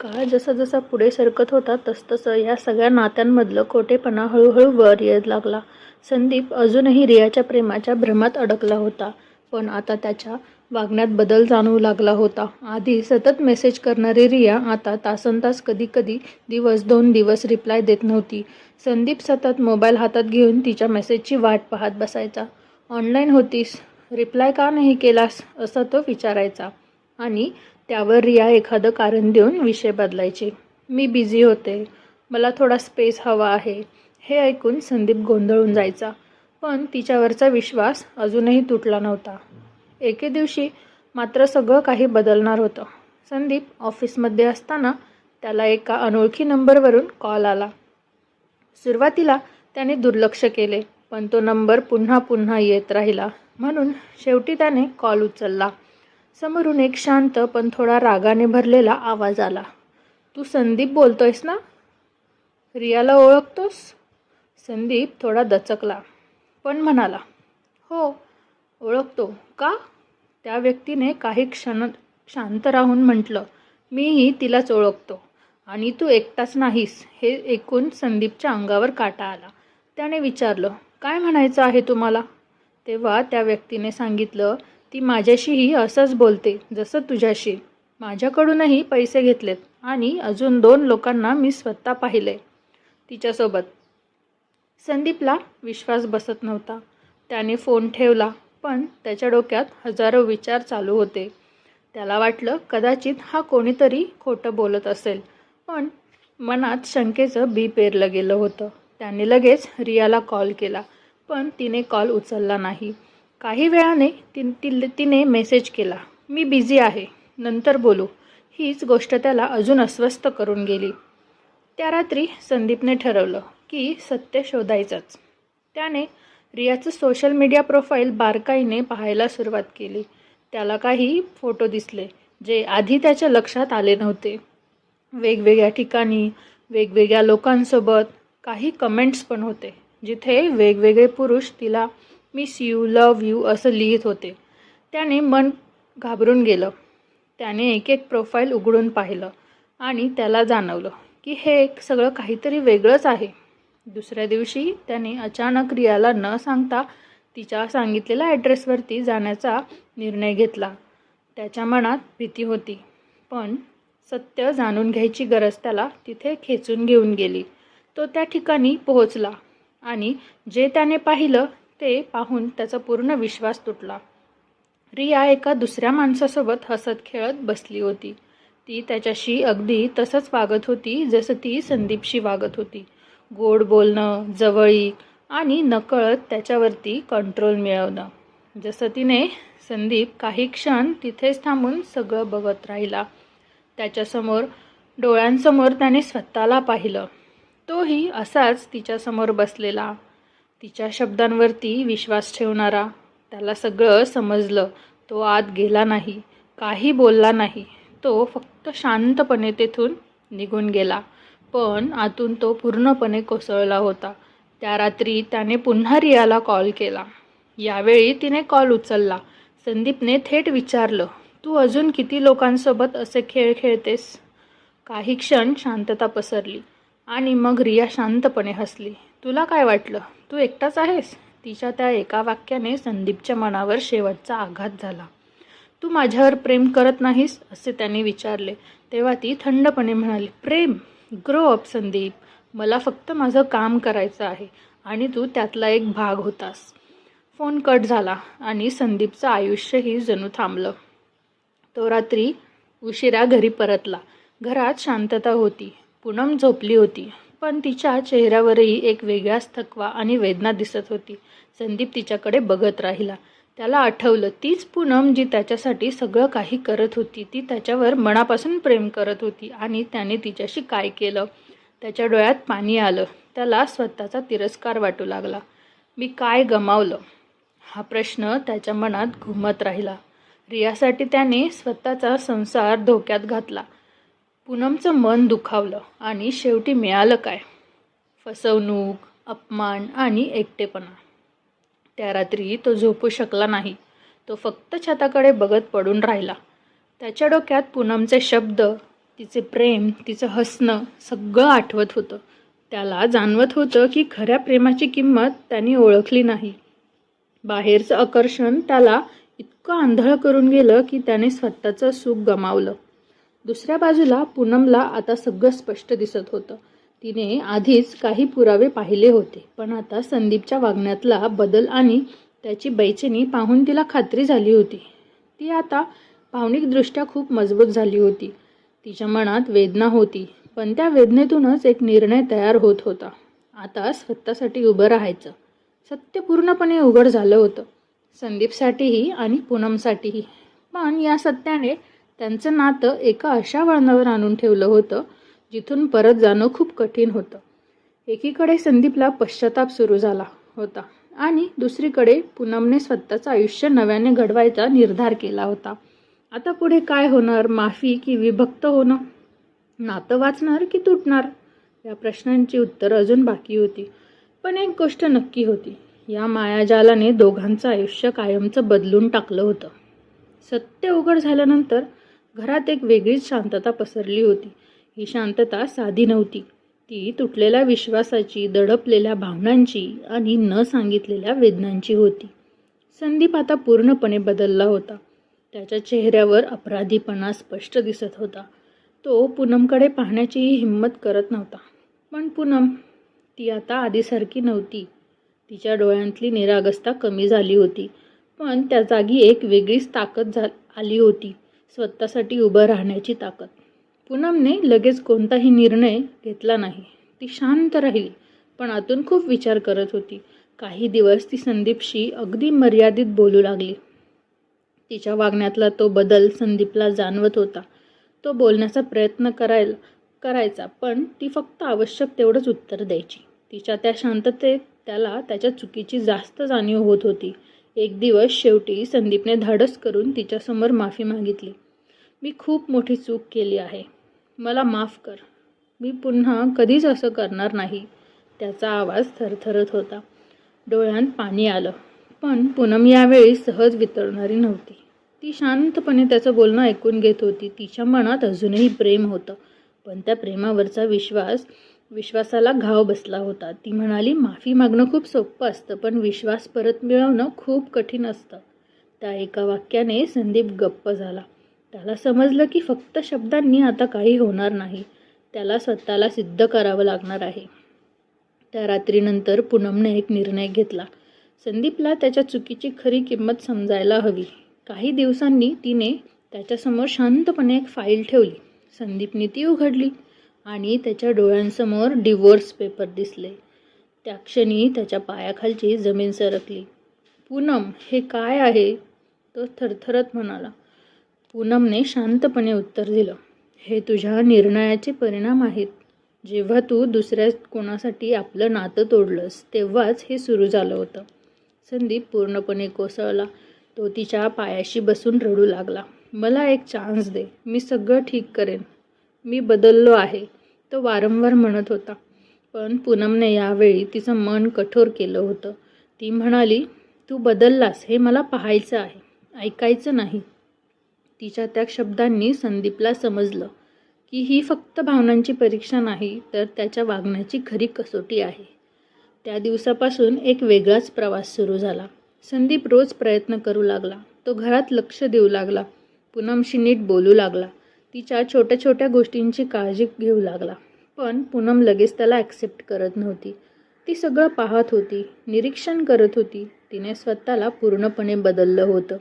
काळ जसा जसा पुढे सरकत होता तसतसं या सगळ्या नात्यांमधलं खोटेपणा हळूहळू वर येत लागला. संदीप अजूनही रियाच्या प्रेमाच्या भ्रमात अडकला होता, पण आता त्याच्या वागण्यात बदल जाणवू लागला होता. आधी सतत मेसेज करणारी रिया आता तासनतास, कधी कधी दिवस 2 दिवस रिप्लाय देत नव्हती. संदीप सतत मोबाईल हातात घेऊन तिच्या मेसेजची वाट पाहत बसायचा. ऑनलाईन होतीस, रिप्लाय का नाही केलास, असा तो विचारायचा आणि त्यावर रिया एखादं कारण देऊन विषय बदलायची. मी बिझी होते, मला थोडा स्पेस हवा आहे. हे ऐकून संदीप गोंधळून जायचा, पण तिच्यावरचा विश्वास अजूनही तुटला नव्हता. एके दिवशी मात्र सगळं काही बदलणार होतं. संदीप ऑफिसमध्ये असताना त्याला एका अनोळखी नंबरवरून कॉल आला. सुरुवातीला त्याने दुर्लक्ष केले, पण तो नंबर पुन्हा पुन्हा येत राहिला, म्हणून शेवटी त्याने कॉल उचलला. समोरून एक शांत पण थोडा रागाने भरलेला आवाज आला. तू संदीप बोलतोयस ना? रियाला ओळखतोस? संदीप थोडा दचकला, पण म्हणाला, हो ओळखतो. का? त्या व्यक्तीने काही क्षण शांत राहून म्हटलं, मीही तिलाच ओळखतो. आणि तू एकटाच नाहीस. हे ऐकून संदीपच्या अंगावर काटा आला. त्याने विचारलं, काय म्हणायचं आहे तुम्हाला? तेव्हा त्या व्यक्तीने सांगितलं, ती माझ्याशीही असंच बोलते जसं तुझ्याशी. माझ्याकडूनही पैसे घेतलेत आणि अजून 2 लोकांना मी स्वतः पाहिले तिच्यासोबत. संदीपला विश्वास बसत नव्हता. त्याने फोन ठेवला, पण त्याच्या डोक्यात हजारो विचार चालू होते. त्याला वाटलं कदाचित हा कोणीतरी खोटं बोलत असेल, पण मनात शंकेचं बी पेरलं गेलं होतं. त्याने लगेच रियाला कॉल केला, पण तिने कॉल उचलला नाही. काही वेळाने तिने मेसेज केला, मी बिझी आहे, नंतर बोलू. हीच गोष्ट त्याला अजून अस्वस्थ करून गेली. त्या रात्री संदीपने ठरवलं की सत्य शोधायचंच. त्याने रियाचं सोशल मीडिया प्रोफाईल बारकाईने पाहायला सुरुवात केली. त्याला काही फोटो दिसले जे आधी त्याच्या लक्षात आले नव्हते. वेगवेगळ्या ठिकाणी, वेगवेगळ्या लोकांसोबत. काही कमेंट्स पण होते जिथे वेगवेगळे पुरुष तिला मिस यू, लव्ह यू असं लिहित होते. त्याने मन घाबरून गेलं. त्याने एक एक प्रोफाईल उघडून पाहिलं आणि त्याला जाणवलं की हे सगळं काहीतरी वेगळंच आहे. दुसऱ्या दिवशी त्याने अचानक रियाला न सांगता तिच्या सांगितलेल्या ॲड्रेसवरती जाण्याचा निर्णय घेतला. त्याच्या मनात भीती होती, पण सत्य जाणून घ्यायची गरज त्याला तिथे खेचून घेऊन गेली. तो त्या ठिकाणी पोहोचला आणि जे त्याने पाहिलं ते पाहून त्याचा पूर्ण विश्वास तुटला. रिया एका दुसऱ्या माणसासोबत हसत खेळत बसली होती. ती त्याच्याशी अगदी तसंच वागत होती जसं ती संदीपशी वागत होती. गोड बोलणं, जवळीक आणि नकळत त्याच्यावरती कंट्रोल मिळवणं. जसं तिने. संदीप काही क्षण तिथेच थांबून सगळं बघत राहिला. त्याच्यासमोर, डोळ्यांसमोर त्याने स्वतःला पाहिलं. तोही असाच तिच्यासमोर बसलेला, तिच्या शब्दांवरती विश्वास ठेवणारा. त्याला सगळं समजलं. तो आत गेला नाही, काही बोलला नाही. तो फक्त शांतपणे तेथून निघून गेला, पण आतून तो पूर्णपणे कोसळला होता. त्या रात्री त्याने पुन्हा रियाला कॉल केला. यावेळी तिने कॉल उचलला. संदीपने थेट विचारलं, तू अजून किती लोकांसोबत असे खेळ खेळतेस? काही क्षण शांतता पसरली आणि मग रिया शांतपणे हसली. तुला काय वाटलं, तू एकटाच आहेस? तिच्या त्या एका वाक्याने संदीपच्या मनावर शेवटचा आघात झाला. तू माझ्यावर प्रेम करत नाहीस, असे त्याने विचारले. तेव्हा ती थंडपणे म्हणाली, प्रेम? Grow up Sandeep. मला फक्त माझं काम करायचं आहे आणि तू त्यातला एक भाग होतास. फोन कट झाला आणि संदीपचं आयुष्यही जणू थांबलं. तो रात्री उशिरा घरी परतला. घरात शांतता होती. पूनम झोपली होती, पण तिच्या चेहऱ्यावरही एक वेगळाच थकवा आणि वेदना दिसत होती. संदीप तिच्याकडे बघत राहिला. त्याला आठवलं, तीच पूनम जी त्याच्यासाठी सगळं काही करत होती. ती त्याच्यावर मनापासून प्रेम करत होती आणि त्याने तिच्याशी काय केलं? त्याच्या डोळ्यात पाणी आलं. त्याला स्वतःचा तिरस्कार वाटू लागला. मी काय गमावलं? हा प्रश्न त्याच्या मनात घुमत राहिला. रियासाठी त्याने स्वतःचा संसार धोक्यात घातला. पूनमचं मन दुखावलं आणि शेवटी मिळालं काय? फसवणूक, अपमान आणि एकटेपणा. त्या रात्री तो झोपू शकला नाही. तो फक्त छताकडे बघत पडून राहिला. त्याच्या डोक्यात पूनमचे शब्द, तिचे प्रेम, तिचं हसणं सगळं आठवत होतं. त्याला जाणवत होतं की खऱ्या प्रेमाची किंमत त्याने ओळखली नाही. बाहेरचं आकर्षण त्याला इतकं आंधळ करून गेलं की त्याने स्वतःचं सुख गमावलं. दुसऱ्या बाजूला पूनमला आता सगळं स्पष्ट दिसत होतं. तिने आधीच काही पुरावे पाहिले होते, पण आता संदीपच्या वागण्यातला बदल आणि त्याची बेचैनी पाहून तिला खात्री झाली होती. ती आता भावनिकदृष्ट्या खूप मजबूत झाली होती. तिच्या मनात वेदना होती, पण त्या वेदनेतूनच एक निर्णय तयार होत होता. आता स्वतःसाठी उभं राहायचं. सत्य पूर्णपणे उघड झालं होतं, संदीपसाठीही आणि पूनमसाठीही. पण या सत्याने त्यांचं नातं एका अशा वळणावर आणून ठेवलं होतं जिथून परत जाणं खूप कठीण होतं. एकीकडे संदीपला पश्चाताप सुरू झाला होता आणि दुसरीकडे पूनमने स्वतःचं आयुष्य नव्याने घडवायचा निर्धार केला होता. आता पुढे काय होणार? माफी की विभक्त होणं? नातं वाचणार की तुटणार? या प्रश्नांची उत्तरं अजून बाकी होती. पण एक गोष्ट नक्की होती, या मायाजालाने दोघांचं आयुष्य कायमचं बदलून टाकलं होतं. सत्य उघड झाल्यानंतर घरात एक वेगळीच शांतता पसरली होती. ही शांतता साधी नव्हती. ती तुटलेल्या विश्वासाची, दडपलेल्या भावनांची आणि न सांगितलेल्या वेदनांची होती. संदीप आता पूर्णपणे बदलला होता. त्याच्या चेहऱ्यावर अपराधीपणा स्पष्ट दिसत होता. तो पूनमकडे पाहण्याचीही हिंमत करत नव्हता. पण पूनम, ती आता आधीसारखी नव्हती. तिच्या डोळ्यांतली निरागसता कमी झाली होती, पण त्या जागी एक वेगळीच ताकद आली होती, स्वतःसाठी उभं राहण्याची ताकद. पूनमने लगेच कोणताही निर्णय घेतला नाही. ती शांत राहिली, पण आतून खूप विचार करत होती. काही दिवस ती संदीपशी अगदी मर्यादित बोलू लागली. तिच्या वागण्यातला तो बदल संदीपला जाणवत होता. तो बोलण्याचा प्रयत्न करायचा, पण ती फक्त आवश्यक तेवढंच उत्तर द्यायची. तिच्या त्या शांततेत त्याला त्याच्या चुकीची जास्त जाणीव होत होती. एक दिवस शेवटी संदीपने धाडस करून तिच्यासमोर माफी मागितली. मी खूप मोठी चूक केली आहे, मला माफ कर. मी पुन्हा कधीच असं करणार नाही. त्याचा आवाज थरथरत होता. डोळ्यांत पाणी आलं. पण पूनम यावेळी सहज वितळणारी नव्हती. ती शांतपणे त्याचं बोलणं ऐकून घेत होती. तिच्या मनात अजूनही प्रेम होतं, पण त्या प्रेमावरचा विश्वासाला घाव बसला होता. ती म्हणाली, माफी मागणं खूप सोपं असतं, पण विश्वास परत मिळवणं खूप कठीण असतं. त्या एका वाक्याने संदीप गप्प झाला. त्याला समजलं की फक्त शब्दांनी आता काही होणार नाही. त्याला स्वतःला सिद्ध करावं लागणार आहे. त्या रात्रीनंतर पूनमने एक निर्णय घेतला. संदीपला त्याच्या चुकीची खरी किंमत समजायला हवी. काही दिवसांनी तिने त्याच्यासमोर शांतपणे एक फाईल ठेवली. संदीपने ती उघडली आणि त्याच्या डोळ्यांसमोर डिवोर्स पेपर दिसले. त्या क्षणी त्याच्या पायाखालची जमीन सरकली. पूनम, हे काय आहे? तो थरथरत म्हणाला. पूनमने शांतपणे उत्तर दिलं, हे तुझ्या निर्णयाचे परिणाम आहेत. जेव्हा तू दुसऱ्या कोणासाठी आपलं नातं तोडलंस, तेव्हाच हे सुरू झालं होतं. संदीप पूर्णपणे कोसळला. तो तिच्या पायाशी बसून रडू लागला. मला एक चान्स दे, मी सगळं ठीक करेन. मी बदललो आहे, तो वारंवार म्हणत होता. पण पूनमने यावेळी तिचं मन कठोर केलं होतं. ती म्हणाली, तू बदललास हे मला पाहायचं आहे, ऐकायचं नाही. तिच्या त्या शब्दांनी संदीपला समजलं की ही फक्त भावनांची परीक्षा नाही, तर त्याच्या वागण्याची खरी कसोटी आहे. त्या दिवसापासून एक वेगळाच प्रवास सुरू झाला. संदीप रोज प्रयत्न करू लागला. तो घरात लक्ष देऊ लागला, पूनमशी नीट बोलू लागला, तिच्या छोट्या छोट्या गोष्टींची काळजी घेऊ लागला. पण पूनम लगेच त्याला ॲक्सेप्ट करत नव्हती. ती सगळं पाहत होती, निरीक्षण करत होती. तिने स्वतःला पूर्णपणे बदललं होतं.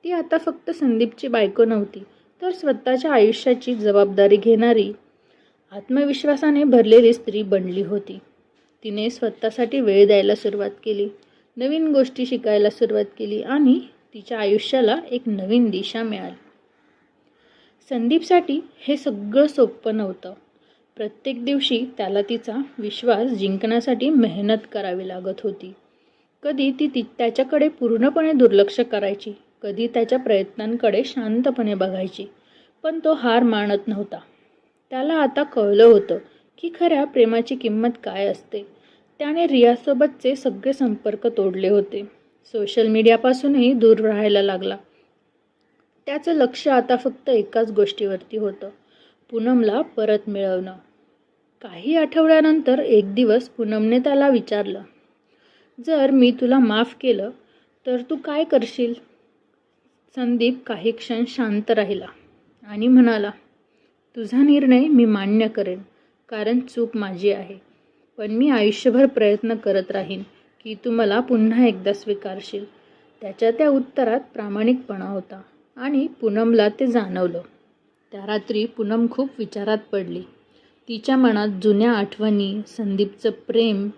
ती आता फक्त संदीपची बायको नव्हती, तर स्वतःच्या आयुष्याची जबाबदारी घेणारी, आत्मविश्वासाने भरलेली स्त्री बनली होती. तिने स्वतःसाठी वेळ द्यायला सुरुवात केली, नवीन गोष्टी शिकायला सुरुवात केली आणि तिच्या आयुष्याला एक नवीन दिशा मिळाली. संदीपसाठी हे सगळं सोपं नव्हतं. प्रत्येक दिवशी त्याला तिचा विश्वास जिंकण्यासाठी मेहनत करावी लागत होती. कधी ती त्याच्याकडे पूर्णपणे दुर्लक्ष करायची, कधी त्याच्या प्रयत्नांकडे शांतपणे बघायची, पण तो हार मानत नव्हता. त्याला आता कळलं होतं की खऱ्या प्रेमाची किंमत काय असते. त्याने रियासोबतचे सगळे संपर्क तोडले होते. सोशल मीडियापासूनही दूर राहायला लागला. त्याचं लक्ष आता फक्त एकाच गोष्टीवरती होतं, पूनमला परत मिळवणं. काही आठवड्यानंतर एक दिवस पूनमने त्याला विचारलं, जर मी तुला माफ केलं तर तू काय करशील? संदीप काही क्षण शांत राहिला आणि म्हणाला, तुझा निर्णय मी मान्य करेन, कारण चूक माझी आहे. पण मी आयुष्यभर प्रयत्न करत राहीन की तू मला पुन्हा एकदा स्वीकारशील. त्याच्या त्या उत्तरात प्रामाणिकपणा होता आणि पूनमला ते जाणवलं. त्या रात्री पूनम खूप विचारात पडली. तिच्या मनात जुन्या आठवणी, संदीपचं प्रेम,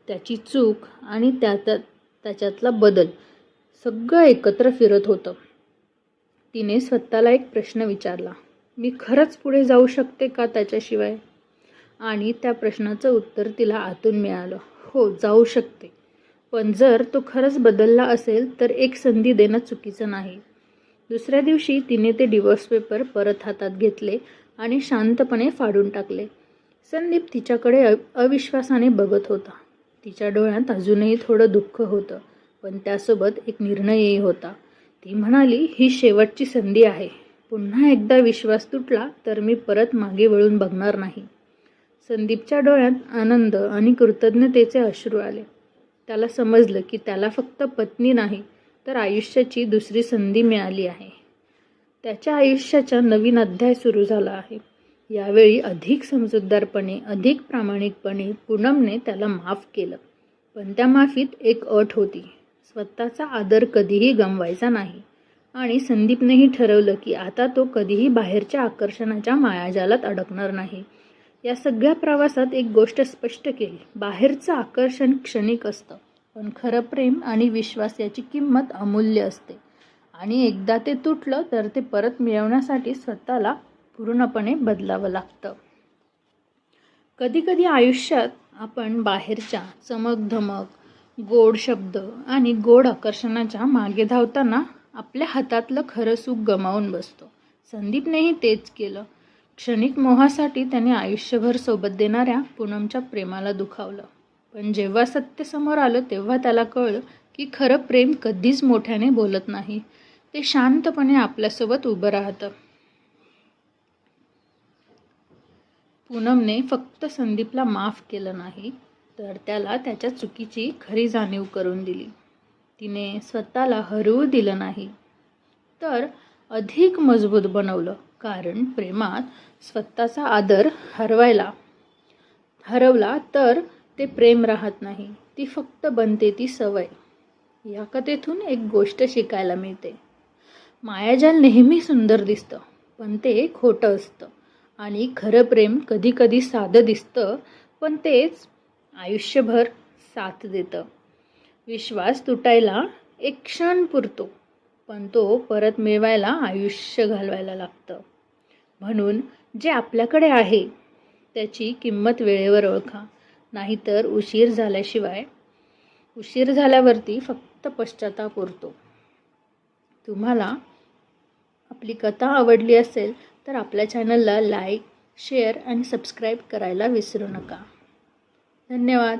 त्याची चूक आणि त्याच्यातला बदल सगळं एकत्र फिरत होतं. तिने स्वतःला एक प्रश्न विचारला, मी खरंच पुढे जाऊ शकते का त्याच्याशिवाय? आणि त्या प्रश्नाचं उत्तर तिला आतून मिळालं, हो, जाऊ शकते. पण जर तो खरंच बदलला असेल तर एक संधी देणं चुकीचं नाही. दुसऱ्या दिवशी तिने ते डिवोर्स पेपर परत हातात घेतले आणि शांतपणे फाडून टाकले. संदीप तिच्याकडे अविश्वासाने बघत होता. तिच्या डोळ्यात अजूनही थोडं दुःख होतं, पण त्यासोबत एक निर्णयही होता. ती म्हणाली, ही शेवटची संधी आहे. पुन्हा एकदा विश्वास तुटला तर मी परत मागे वळून बघणार नाही. संदीपच्या डोळ्यात आनंद आणि कृतज्ञतेचे अश्रू आले. त्याला समजलं की त्याला फक्त पत्नी नाही तर आयुष्याची दुसरी संधी मिळाली आहे. त्याच्या आयुष्याचा नवीन अध्याय सुरू झाला आहे. यावेळी अधिक समजूतदारपणे, अधिक प्रामाणिकपणे पूनमने त्याला माफ केलं. पण त्या माफीत एक अट होती, स्वतःचा आदर कधीही गमवायचा नाही. आणि संदीपनेही ठरवलं की आता तो कधीही बाहेरच्या आकर्षणाच्या मायाजालात अडकणार नाही. या सगळ्या प्रवासात एक गोष्ट स्पष्ट केली, बाहेरचं आकर्षण क्षणिक असतं, पण खरं प्रेम आणि विश्वास याची किंमत अमूल्य असते. आणि एकदा ते तुटलं तर ते परत मिळवण्यासाठी स्वतःला पूर्णपणे बदलावं लागतं. कधीकधी आयुष्यात आपण बाहेरच्या चमकधमक, गोड शब्द आणि गोड आकर्षणाच्या मागे धावताना आपल्या हातातलं खरं सुख गमावून बसतो. संदीपनेही तेच केलं. क्षणिक मोहासाठी त्याने आयुष्यभर सोबत देणाऱ्या पूनमच्या प्रेमाला दुखावलं. पण जेव्हा सत्य समोर आलं तेव्हा त्याला कळलं की खरं प्रेम कधीच मोठ्याने बोलत नाही, ते शांतपणे आपल्यासोबत उभं राहतं. पूनमने फक्त संदीपला माफ केलं नाही तर त्याला त्याच्या चुकीची खरी जाणीव करून दिली. तिने स्वतःला हरवू दिलं नाही तर अधिक मजबूत बनवलं. कारण प्रेमात स्वतःचा आदर हरवला तर ते प्रेम राहत नाही, ती फक्त बनते ती सवय. या कथेतून एक गोष्ट शिकायला मिळते, मायाजाल नेहमी सुंदर दिसतं पण ते खोटं असतं. आणि खरं प्रेम कधी कधी साधं दिसतं पण तेच आयुष्यभर साथ देतं. विश्वास तुटायला एक क्षण पुरतो पण तो परत मिळवायला आयुष्य घालवायला लागतं. म्हणून जे आपल्याकडे आहे त्याची किंमत वेळेवर ओळखा, नाहीतर उशीर झाल्यावरती फक्त पश्चाताप उरतो. तुम्हाला आपली कथा आवडली असेल तर आपल्या चॅनलला लाईक, शेअर आणि सबस्क्राईब करायला विसरू नका. धन्यवाद.